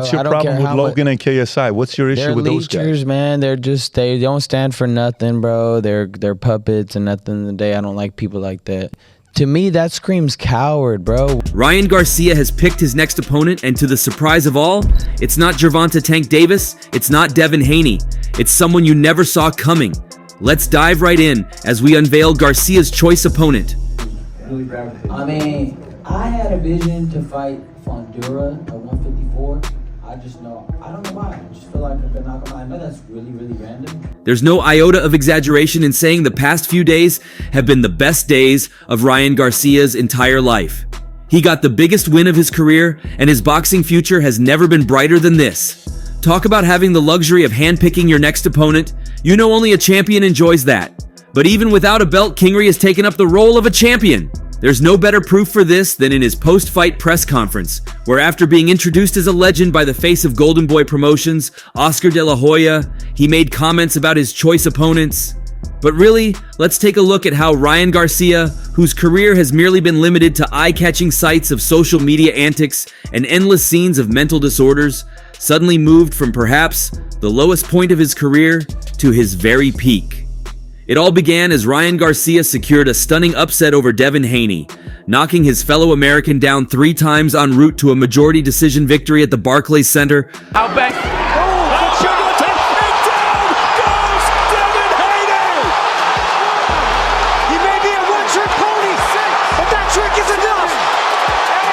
What's your problem with Logan and KSI? What's your issue with those guys? They're leechers, man. They don't stand for nothing, bro. They're puppets and nothing in the day. I don't like people like that. To me, that screams coward, bro. Ryan Garcia has picked his next opponent, and to the surprise of all, it's not Gervonta Tank Davis, it's not Devin Haney. It's someone you never saw coming. Let's dive right in as we unveil Garcia's choice opponent. I mean, I had a vision to fight Fondura at 154. I don't know why. I just feel like I could knock him out. I know that's really, really random. There's no iota of exaggeration in saying the past few days have been the best days of Ryan Garcia's entire life. He got the biggest win of his career, and his boxing future has never been brighter than this. Talk about having the luxury of handpicking your next opponent. You know only a champion enjoys that. But even without a belt, Kingery has taken up the role of a champion. There's no better proof for this than in his post-fight press conference, where after being introduced as a legend by the face of Golden Boy Promotions, Oscar De La Hoya, he made comments about his choice opponents. But really, let's take a look at how Ryan Garcia, whose career has merely been limited to eye-catching sights of social media antics and endless scenes of mental disorders, suddenly moved from perhaps the lowest point of his career to his very peak. It all began as Ryan Garcia secured a stunning upset over Devin Haney, knocking his fellow American down 3 times en route to a majority decision victory at the Barclays Center. Out back. Oh, and down goes Devin Haney! He may be a one-trick pony, but that trick is enough!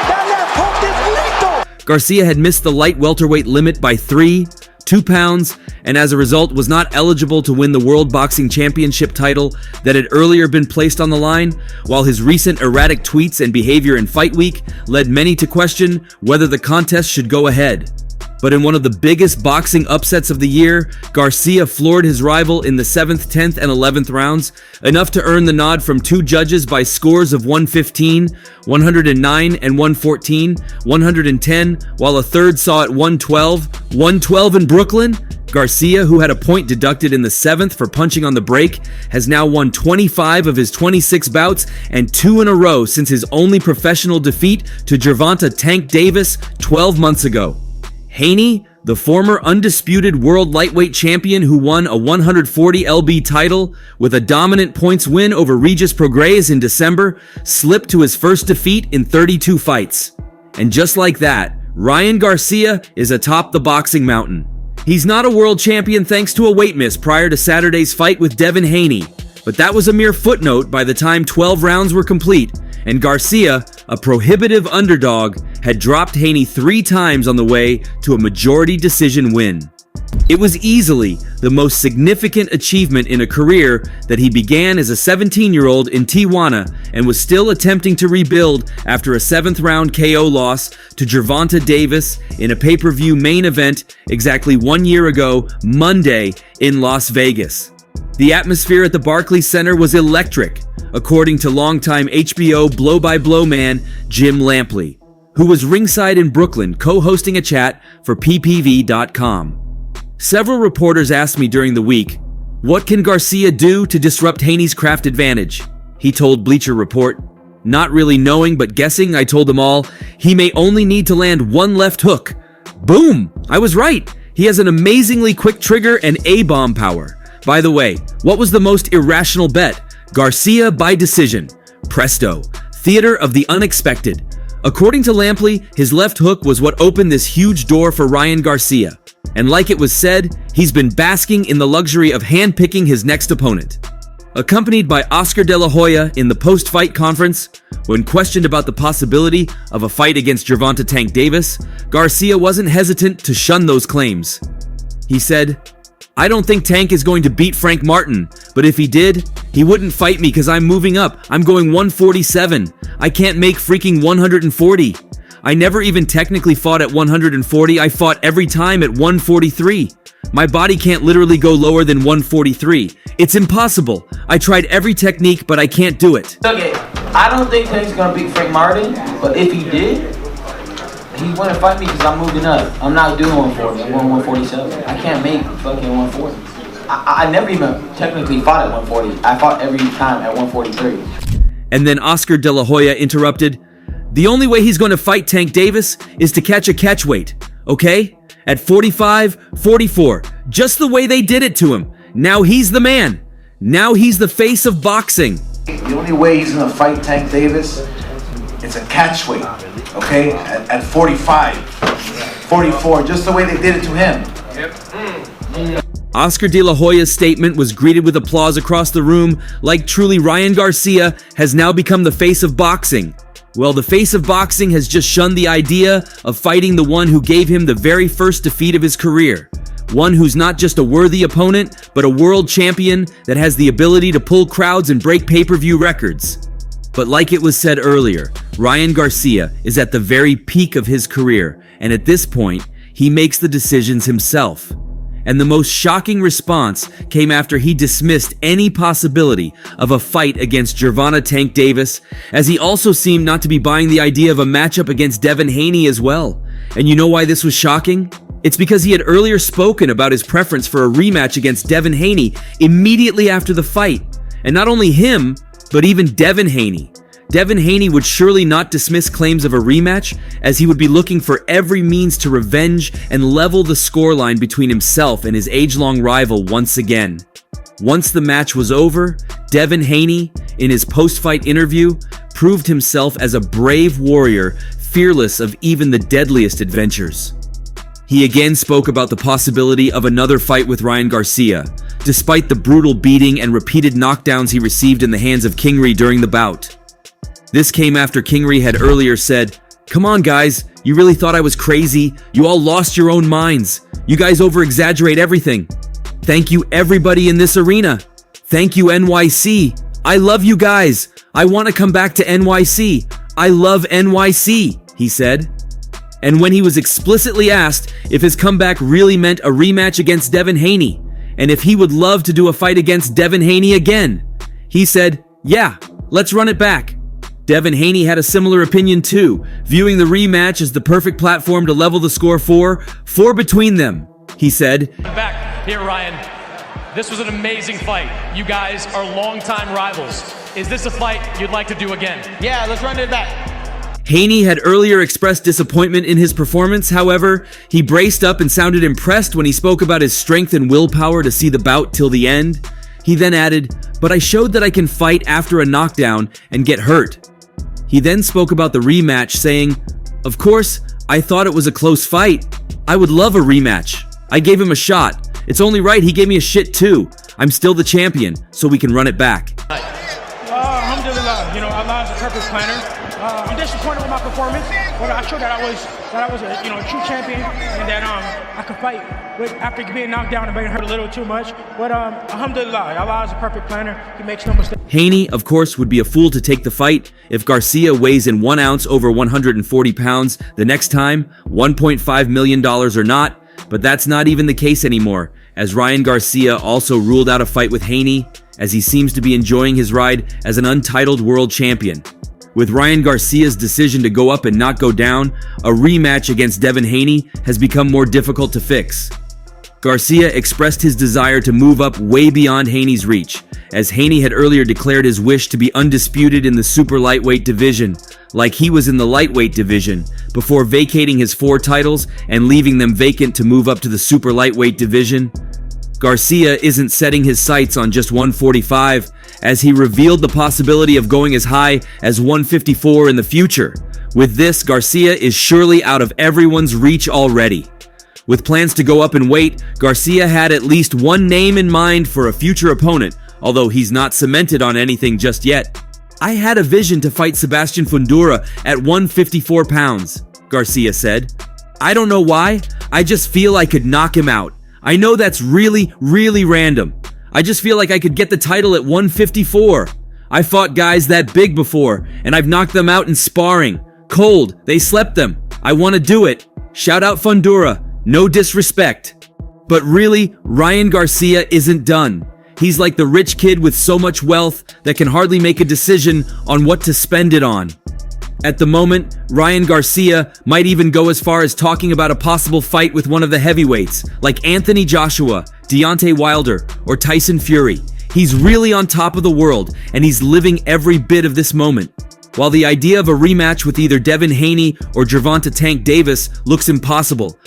That left hook is lethal! Garcia had missed the light welterweight limit by 2 pounds, and as a result was not eligible to win the World Boxing Championship title that had earlier been placed on the line, while his recent erratic tweets and behavior in Fight Week led many to question whether the contest should go ahead. But in one of the biggest boxing upsets of the year, Garcia floored his rival in the 7th, 10th, and 11th rounds, enough to earn the nod from 2 judges by scores of 115, 109, and 114, 110, while a third saw it 112 in Brooklyn. Garcia, who had a point deducted in the 7th for punching on the break, has now won 25 of his 26 bouts and 2 in a row since his only professional defeat to Gervonta Tank Davis 12 months ago. Haney, the former undisputed world lightweight champion who won a 140 lb title with a dominant points win over Regis Prograis in December, slipped to his first defeat in 32 fights. And just like that, Ryan Garcia is atop the boxing mountain. He's not a world champion thanks to a weight miss prior to Saturday's fight with Devin Haney, but that was a mere footnote by the time 12 rounds were complete, and Garcia, a prohibitive underdog, had dropped Haney 3 times on the way to a majority decision win. It was easily the most significant achievement in a career that he began as a 17-year-old in Tijuana and was still attempting to rebuild after a 7th round KO loss to Gervonta Davis in a pay-per-view main event exactly 1 year ago, Monday, in Las Vegas. The atmosphere at the Barclays Center was electric, according to longtime HBO blow-by-blow man Jim Lampley, who was ringside in Brooklyn co-hosting a chat for PPV.com. Several reporters asked me during the week, what can Garcia do to disrupt Haney's craft advantage? He told Bleacher Report. Not really knowing but guessing, I told them all, he may only need to land 1 left hook. Boom! I was right! He has an amazingly quick trigger and A-bomb power. By the way, what was the most irrational bet? Garcia by decision. Presto. Theater of the unexpected. According to Lampley, his left hook was what opened this huge door for Ryan Garcia. And like it was said, he's been basking in the luxury of handpicking his next opponent. Accompanied by Oscar De La Hoya in the post-fight conference, when questioned about the possibility of a fight against Gervonta Tank Davis, Garcia wasn't hesitant to shun those claims. He said, I don't think Tank is going to beat Frank Martin, but if he did, he wouldn't fight me because I'm moving up. I'm going 147. I can't make freaking 140. I never even technically fought at 140. I fought every time at 143. My body can't literally go lower than 143. It's impossible. I tried every technique, but I can't do it. Okay, I don't think Tank's gonna beat Frank Martin, but if he did, he wouldn't fight me because I'm moving up. I'm not doing 140. I'm going 147. I can't make fucking 140. I never even technically fought at 140. I fought every time at 143. And then Oscar De La Hoya interrupted. The only way he's going to fight Tank Davis is to catch a catch weight, okay? At 45-44, just the way they did it to him. Now he's the man. Now he's the face of boxing. The only way he's gonna fight Tank Davis, it's a catch weight, okay? At 45, 44, just the way they did it to him. Oscar De La Hoya's statement was greeted with applause across the room, like truly Ryan Garcia has now become the face of boxing. Well, the face of boxing has just shunned the idea of fighting the one who gave him the very first defeat of his career. One who's not just a worthy opponent, but a world champion that has the ability to pull crowds and break pay-per-view records. But like it was said earlier, Ryan Garcia is at the very peak of his career, and at this point, he makes the decisions himself. And the most shocking response came after he dismissed any possibility of a fight against Gervonta Tank Davis, as he also seemed not to be buying the idea of a matchup against Devin Haney as well. And you know why this was shocking? It's because he had earlier spoken about his preference for a rematch against Devin Haney immediately after the fight. And not only him, but even Devin Haney. Devin Haney would surely not dismiss claims of a rematch, as he would be looking for every means to revenge and level the scoreline between himself and his age-long rival once again. Once the match was over, Devin Haney, in his post-fight interview, proved himself as a brave warrior, fearless of even the deadliest adventures. He again spoke about the possibility of another fight with Ryan Garcia, despite the brutal beating and repeated knockdowns he received in the hands of Kingery during the bout. This came after Kingery had earlier said, "Come on guys, you really thought I was crazy? You all lost your own minds. You guys over-exaggerate everything. Thank you everybody in this arena. Thank you NYC. I love you guys. I want to come back to NYC. I love NYC," he said. And when he was explicitly asked if his comeback really meant a rematch against Devin Haney, and if he would love to do a fight against Devin Haney again, he said, "Yeah, let's run it back." Devin Haney had a similar opinion too, viewing the rematch as the perfect platform to level the score for between them. He said, "Back here, Ryan. This was an amazing fight. You guys are longtime rivals. Is this a fight you'd like to do again?" Yeah, let's run it back. Haney had earlier expressed disappointment in his performance. However, he braced up and sounded impressed when he spoke about his strength and willpower to see the bout till the end. He then added, "But I showed that I can fight after a knockdown and get hurt." He then spoke about the rematch, saying, "Of course, I thought it was a close fight. I would love a rematch. I gave him a shot. It's only right he gave me a shit too. I'm still the champion, so we can run it back." Alhamdulillah, Allah is a perfect planner. I'm disappointed with my performance, but I showed that I was a true champion, and that I could fight after being knocked down and being hurt a little too much. But alhamdulillah, Allah is a perfect planner. He makes no mistakes. Haney, of course, would be a fool to take the fight if Garcia weighs in 1 ounce over 140 pounds the next time, $1.5 million or not, but that's not even the case anymore, as Ryan Garcia also ruled out a fight with Haney, as he seems to be enjoying his ride as an untitled world champion. With Ryan Garcia's decision to go up and not go down, a rematch against Devin Haney has become more difficult to fix. Garcia expressed his desire to move up way beyond Haney's reach, as Haney had earlier declared his wish to be undisputed in the super lightweight division, like he was in the lightweight division, before vacating his 4 titles and leaving them vacant to move up to the super lightweight division. Garcia isn't setting his sights on just 145, as he revealed the possibility of going as high as 154 in the future. With this, Garcia is surely out of everyone's reach already. With plans to go up in weight, Garcia had at least one name in mind for a future opponent, although he's not cemented on anything just yet. "I had a vision to fight Sebastian Fundora at 154 pounds, Garcia said. "I don't know why, I just feel I could knock him out. I know that's really, really random. I just feel like I could get the title at 154. I fought guys that big before, and I've knocked them out in sparring. Cold, they slept them. I want to do it. Shout out Fundora, no disrespect." But really, Ryan Garcia isn't done. He's like the rich kid with so much wealth that can hardly make a decision on what to spend it on. At the moment, Ryan Garcia might even go as far as talking about a possible fight with one of the heavyweights, like Anthony Joshua, Deontay Wilder, or Tyson Fury. He's really on top of the world, and he's living every bit of this moment. While the idea of a rematch with either Devin Haney or Gervonta Tank Davis looks impossible,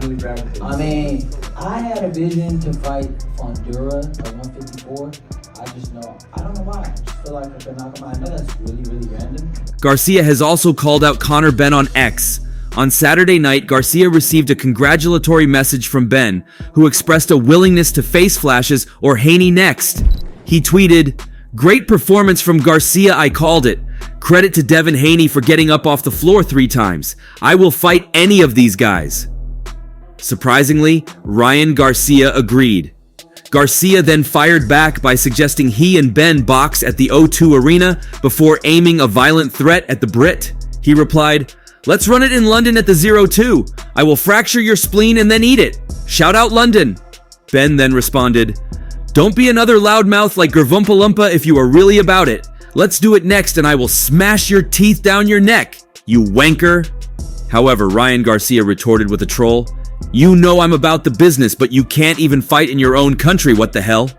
I mean, I had a vision to fight Fondura at 154. I don't know why. I just feel like I could knock him out. I know that's really random. Garcia has also called out Conor Benn on X. On Saturday night, Garcia received a congratulatory message from Ben, who expressed a willingness to face Flashes or Haney next. He tweeted, "Great performance from Garcia, I called it. Credit to Devin Haney for getting up off the floor 3 times. I will fight any of these guys." Surprisingly, Ryan Garcia agreed. Garcia then fired back by suggesting he and Ben box at the O2 Arena before aiming a violent threat at the Brit. He replied, "Let's run it in London at the 02. I will fracture your spleen and then eat it. Shout out London." Ben then responded, "Don't be another loudmouth like Gervonta if you are really about it. Let's do it next and I will smash your teeth down your neck, you wanker." However, Ryan Garcia retorted with a troll, "You know I'm about the business, but you can't even fight in your own country, what the hell?"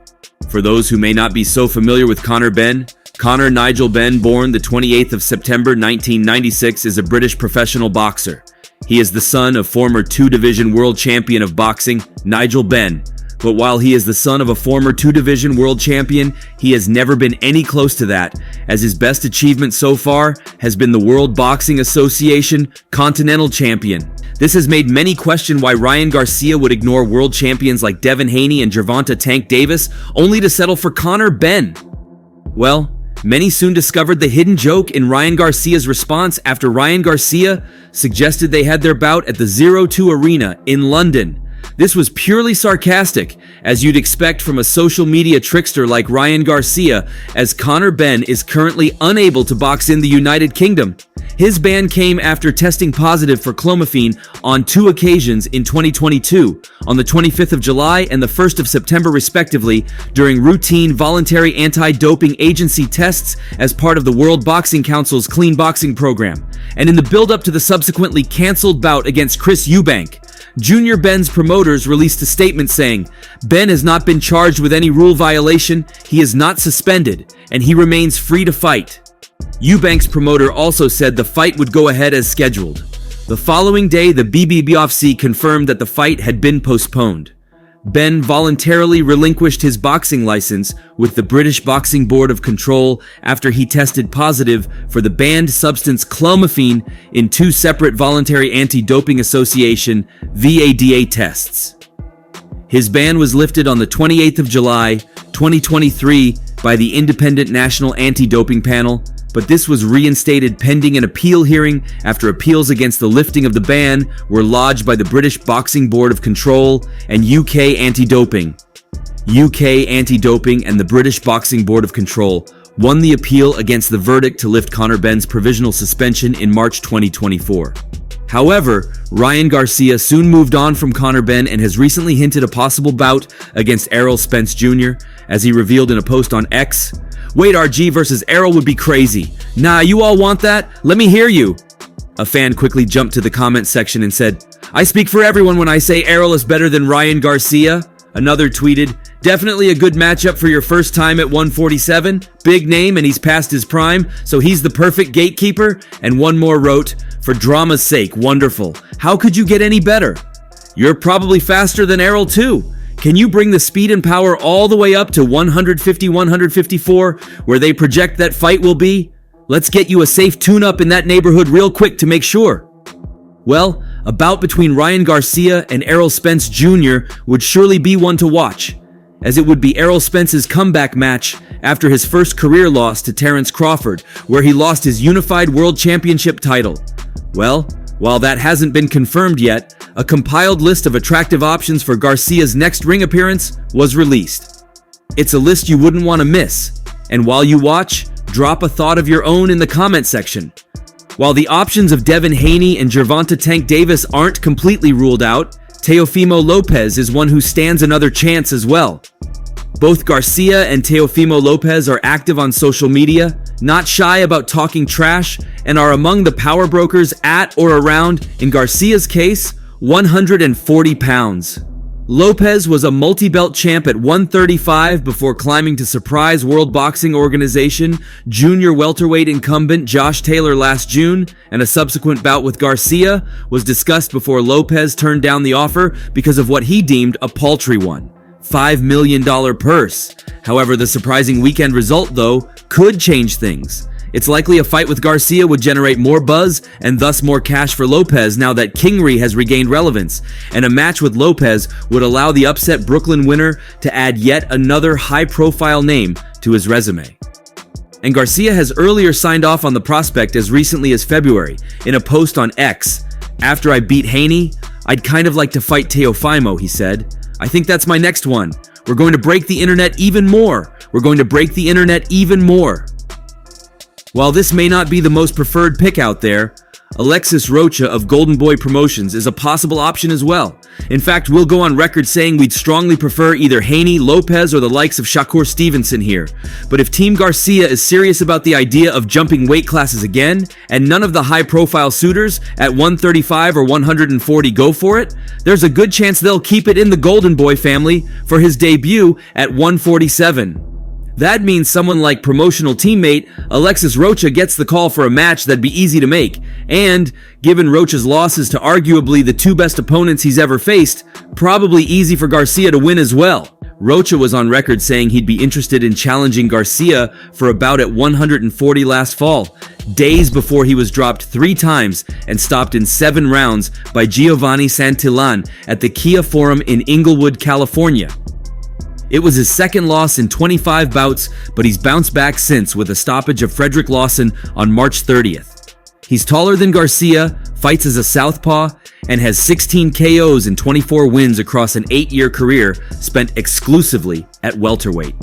For those who may not be so familiar with Conor Benn, Conor Nigel Benn, born the 28th of September 1996, is a British professional boxer. He is the son of former 2-division world champion of boxing, Nigel Benn. But while he is the son of a former 2-division world champion, he has never been any close to that, as his best achievement so far has been the World Boxing Association Continental Champion. This has made many question why Ryan Garcia would ignore world champions like Devin Haney and Gervonta Tank Davis only to settle for Conor Benn. Well, many soon discovered the hidden joke in Ryan Garcia's response after Ryan Garcia suggested they had their bout at the 02 Arena in London. This was purely sarcastic, as you'd expect from a social media trickster like Ryan Garcia, as Conor Benn is currently unable to box in the United Kingdom. His ban came after testing positive for clomiphene on 2 occasions in 2022, on the 25th of July and the 1st of September respectively, during routine voluntary anti-doping agency tests as part of the World Boxing Council's Clean Boxing program, and in the build-up to the subsequently cancelled bout against Chris Eubank. Junior Benn's promoters released a statement saying, "Ben has not been charged with any rule violation, he is not suspended, and he remains free to fight." Eubank's promoter also said the fight would go ahead as scheduled. The following day, the BBBOFC confirmed that the fight had been postponed. Ben voluntarily relinquished his boxing license with the British Boxing Board of Control after he tested positive for the banned substance clomiphene in 2 separate voluntary anti-doping association VADA tests. His ban was lifted on the 28th of July, 2023 by the Independent National Anti-Doping Panel, but this was reinstated pending an appeal hearing after appeals against the lifting of the ban were lodged by the British Boxing Board of Control and UK Anti-Doping. UK Anti-Doping and the British Boxing Board of Control won the appeal against the verdict to lift Conor Benn's provisional suspension in March 2024. However, Ryan Garcia soon moved on from Conor Benn and has recently hinted a possible bout against Errol Spence Jr., as he revealed in a post on X. "Wait, RG versus Errol would be crazy. Nah, you all want that? Let me hear you." A fan quickly jumped to the comment section and said, "I speak for everyone when I say Errol is better than Ryan Garcia." Another tweeted, "Definitely a good matchup for your first time at 147. Big name and he's past his prime, so he's the perfect gatekeeper." And one more wrote, "For drama's sake, wonderful. How could you get any better? You're probably faster than Errol too. Can you bring the speed and power all the way up to 150, 154, where they project that fight will be? Let's get you a safe tune-up in that neighborhood real quick to make sure." Well, a bout between Ryan Garcia and Errol Spence Jr. would surely be one to watch, as it would be Errol Spence's comeback match after his first career loss to Terence Crawford, where he lost his unified world championship title. Well, while that hasn't been confirmed yet, a compiled list of attractive options for Garcia's next ring appearance was released. It's a list you wouldn't want to miss, and while you watch, drop a thought of your own in the comment section. While the options of Devin Haney and Gervonta Tank Davis aren't completely ruled out, Teofimo Lopez is one who stands another chance as well. Both Garcia and Teofimo Lopez are active on social media, not shy about talking trash, and are among the power brokers at or around, in Garcia's case, 140 pounds. Lopez was a multi-belt champ at 135 before climbing to surprise World Boxing Organization junior welterweight incumbent Josh Taylor last June, and a subsequent bout with Garcia was discussed before Lopez turned down the offer because of what he deemed a paltry one, $5 million purse. However, the surprising weekend result, though, could change things. It's likely a fight with Garcia would generate more buzz and thus more cash for Lopez now that Kingery has regained relevance, and a match with Lopez would allow the upset Brooklyn winner to add yet another high-profile name to his resume. And Garcia has earlier signed off on the prospect as recently as February in a post on X. "After I beat Haney, I'd kind of like to fight Teofimo," he said. "I think that's my next one. We're going to break the internet even more. We're going to break the internet even more." While this may not be the most preferred pick out there, Alexis Roacha of Golden Boy Promotions is a possible option as well. In fact, we'll go on record saying we'd strongly prefer either Haney, Lopez, or the likes of Shakur Stevenson here. But if Team Garcia is serious about the idea of jumping weight classes again, and none of the high-profile suitors at 135 or 140 go for it, there's a good chance they'll keep it in the Golden Boy family for his debut at 147. That means someone like promotional teammate Alexis Roacha gets the call for a match that'd be easy to make, and, given Roacha's losses to arguably the two best opponents he's ever faced, probably easy for Garcia to win as well. Roacha was on record saying he'd be interested in challenging Garcia for a bout at 140 last fall, days before he was dropped 3 times and stopped in 7 rounds by Giovanni Santillan at the Kia Forum in Inglewood, California. It was his second loss in 25 bouts, but he's bounced back since with a stoppage of Frederick Lawson on March 30th. He's taller than Garcia, fights as a southpaw, and has 16 KOs and 24 wins across an 8-year career spent exclusively at welterweight.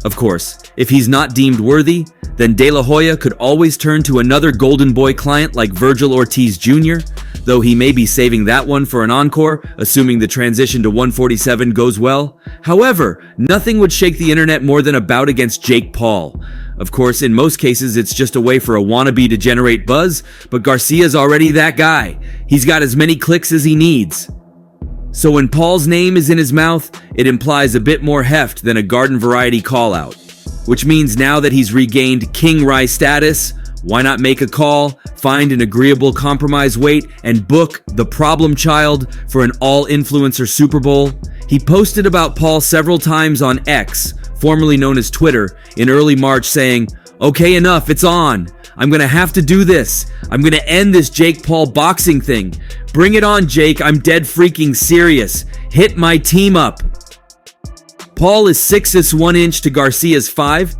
Of course, if he's not deemed worthy, then De La Hoya could always turn to another Golden Boy client like Virgil Ortiz Jr., though he may be saving that one for an encore, assuming the transition to 147 goes well. However, nothing would shake the internet more than a bout against Jake Paul. Of course, in most cases, it's just a way for a wannabe to generate buzz, but Garcia's already that guy. He's got as many clicks as he needs. So when Paul's name is in his mouth, it implies a bit more heft than a garden variety call-out. Which means now that he's regained King Rye status, why not make a call, find an agreeable compromise weight, and book the problem child for an all-influencer Super Bowl? He posted about Paul several times on X, formerly known as Twitter, in early March saying, "Okay, enough, it's on. I'm gonna have to do this. I'm gonna end this Jake Paul boxing thing. Bring it on, Jake. I'm dead freaking serious. Hit my team up." Paul is 6'1" to Garcia's 5,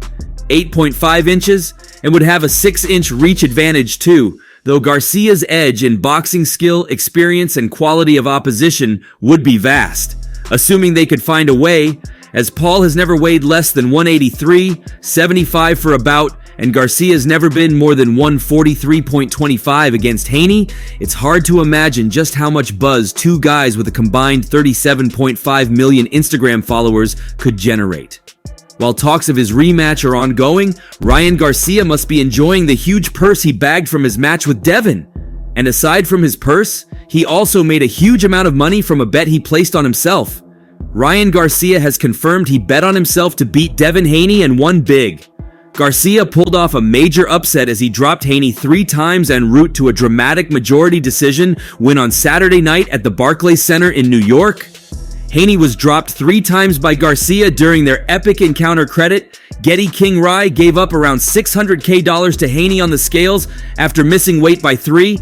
8.5 inches, and would have a 6-inch reach advantage too, though Garcia's edge in boxing skill, experience, and quality of opposition would be vast, assuming they could find a way, as Paul has never weighed less than 183, 75 for a bout, and Garcia's never been more than 143.25 against Haney. It's hard to imagine just how much buzz two guys with a combined 37.5 million Instagram followers could generate. While talks of his rematch are ongoing, Ryan Garcia must be enjoying the huge purse he bagged from his match with Devin. And aside from his purse, he also made a huge amount of money from a bet he placed on himself. Ryan Garcia has confirmed he bet on himself to beat Devin Haney and won big. Garcia pulled off a major upset as he dropped Haney 3 times en route to a dramatic majority decision win on Saturday night at the Barclays Center in New York. Haney was dropped 3 times by Garcia during their epic encounter. Credit, Getty King Rye gave up around $600K to Haney on the scales after missing weight by 2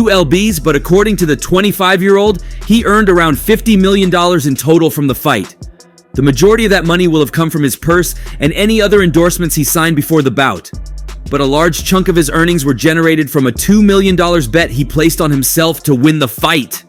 lbs, but according to the 25-year-old, he earned around $50 million in total from the fight. The majority of that money will have come from his purse and any other endorsements he signed before the bout. But a large chunk of his earnings were generated from a $2 million bet he placed on himself to win the fight.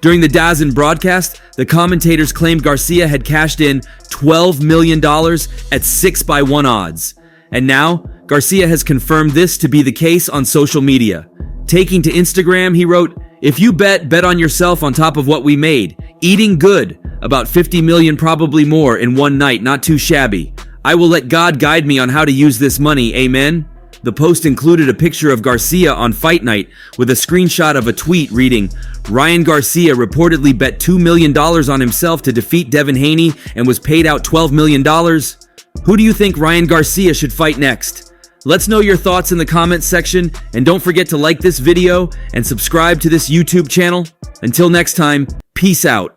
During the DAZN broadcast, the commentators claimed Garcia had cashed in $12 million at 6-1 odds. And now, Garcia has confirmed this to be the case on social media. Taking to Instagram, he wrote, "If you bet on yourself on top of what we made. Eating good. About 50 million, probably more, in one night. Not too shabby. I will let God guide me on how to use this money. Amen." The post included a picture of Garcia on Fight Night with a screenshot of a tweet reading, "Ryan Garcia reportedly bet $2 million on himself to defeat Devin Haney and was paid out $12 million. Who do you think Ryan Garcia should fight next? Let's know your thoughts in the comments section, and don't forget to like this video and subscribe to this YouTube channel. Until next time, peace out.